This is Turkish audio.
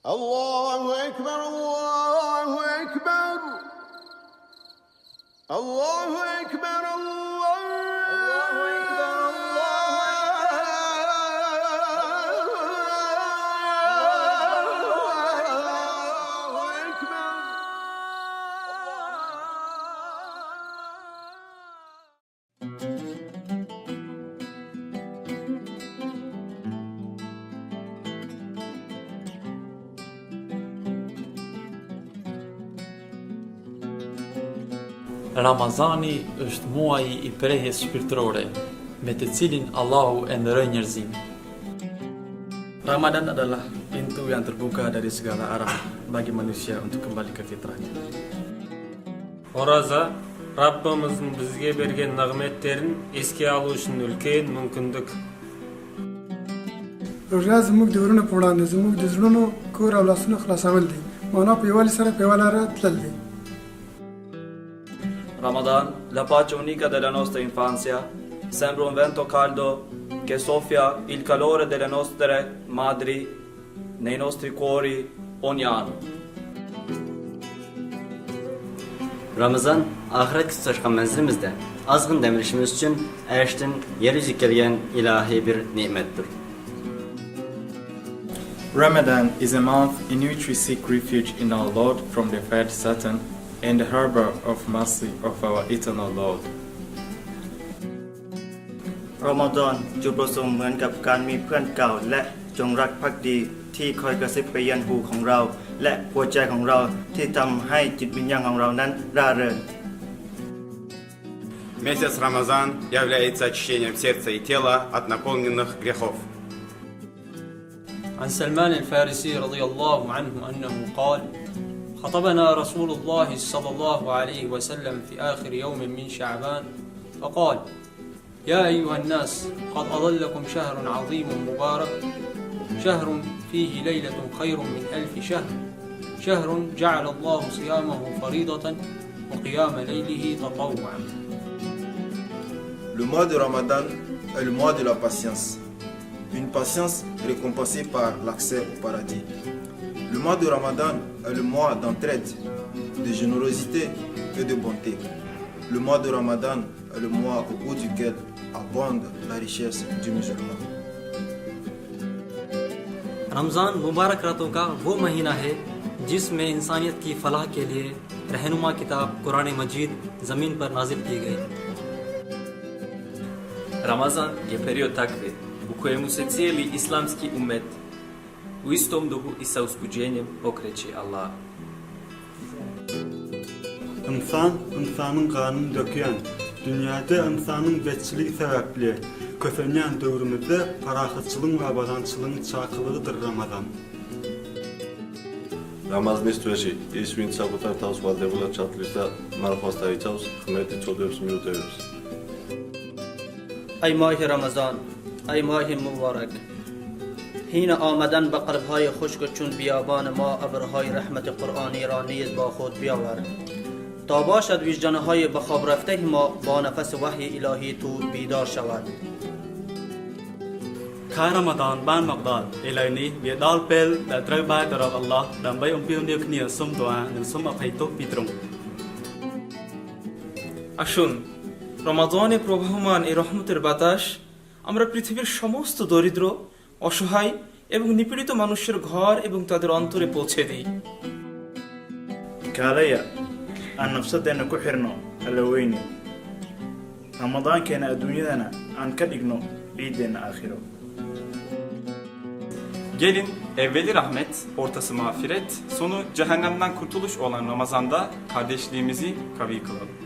Allahu Ekber, Allahu Ekber. Allahu Ekber, Allahu Ekber, Allahu Ekber. Ramazani është muaji I prehjes shpirtërore, me të cilin Allahu e ndëroi njerëzimin. Ramadan adalah pintu yang terbuka dari segala arah bagi manusia untuk kembali ke fitrahnya. Oraza, Rabbimizin bizge bergen nimetlerin eski alу үшін үлкен мүмкіндік. روژه زموږ د ورونو په وړاندې زموږ د زړونو کور او لاسونو خلاصول دي. معنا په یووالي سره په یوه لاره تلل دي. Ramadan, la pace unica della nostra infanzia, sembra un vento caldo che soffia il calore delle nostre madri nei nostri cuori ogni anno. Ramazan, ahiret kısaçkan menzilimizde azgın demirişimiz için eriştin yeryüzü gelen ilahi bir nimettir. Ramadan is a month in which we seek refuge in our Lord from the fiery Satan and the harbor of mercy of our eternal Lord. รอมฎอนจุดประสงค์เหมือนกับการมีเพื่อนเก่าและจงรักภักดีที่คอยกระซิบไปยันหูของเราและหัวใจของเราที่ทำให้จิตวิญญาณของเรานั้นร่าเริง Месяц Рамазан является очищением сердца и тела от наполненных грехов. عن سلمان الفارسي رضي الله عنه أنه قال: خطبنا رسول الله صلى الله عليه وسلم في آخر يوم من شعبان فقال: يا أيها الناس، قد أظلكم شهر عظيم مبارك، شهر فيه ليلة خير من 1000 شهر، شهر جعل الله صيامه فريضة وقيام ليله تطوعا. Le mois de Ramadan est le mois de la patience, une patience récompensée par l'accès au paradis. Le mois de Ramadan est le mois d'entraide, de générosité et de bonté. Le mois de Ramadan est le mois au bout duquel abonde la richesse du musulman. Ramzan मुबारक रातों का वो महीना है जिसमें इंसानियत की फलाह के लिए रहनुमा किताब कुरान मजीद ज़मीन पर नाजिल की गई. Ramazan je period takve u kojemu se cijeli islamski umet u istom duhu I sa uskuđenjem okreće Allah. İnsan, insanın kanını döküyen, dünyada insanın bekçiliği sebeple köfenyen dövrümüzde parahatçılığın ve abadançılığın çakılığıdır Ramazan. Ramazan istveži, isvin sakutar tavs valdebula çatlıysa marfasta içavs, hmeti çodevs miutevs. ای ماه رمضان، ای ماه مبارک، حین آمدن به قلبهای خشک چون بیابان ما ابرهای رحمت قرآنی را نیز با خود بیاور تا باشد وجدانهای به خواب رفته ما با نفس وحی الهی تو بیدار شود. Khá Ramadan ban Magdal, ឥឡូវនេះវាដល់ពេលដែលត្រូវបែរទៅរកអល់ឡោះដើម្បីអំពាវនាវគ្នាសុំដុអានិងសុំអភ័យទោសពីទ្រង់ আসুন রমাদানে প্রবাহমান এই রহমতের বাতাস আমরা পৃথিবীর সমস্ত দরিদ্র, অসহায় এবং নিপীড়িত মানুষের ঘর এবং তাদের অন্তরে পৌঁছে দিই. kaalaya aan nafsadeena ku xirno alla weyne ramadaankeena adduunyadana aan ka dhigno ciideena aakhiro. Gelin evveli rahmet, ortası mağfiret, sonu cehennemden kurtuluş olan Ramazan'da kardeşliğimizi kavi kılalım.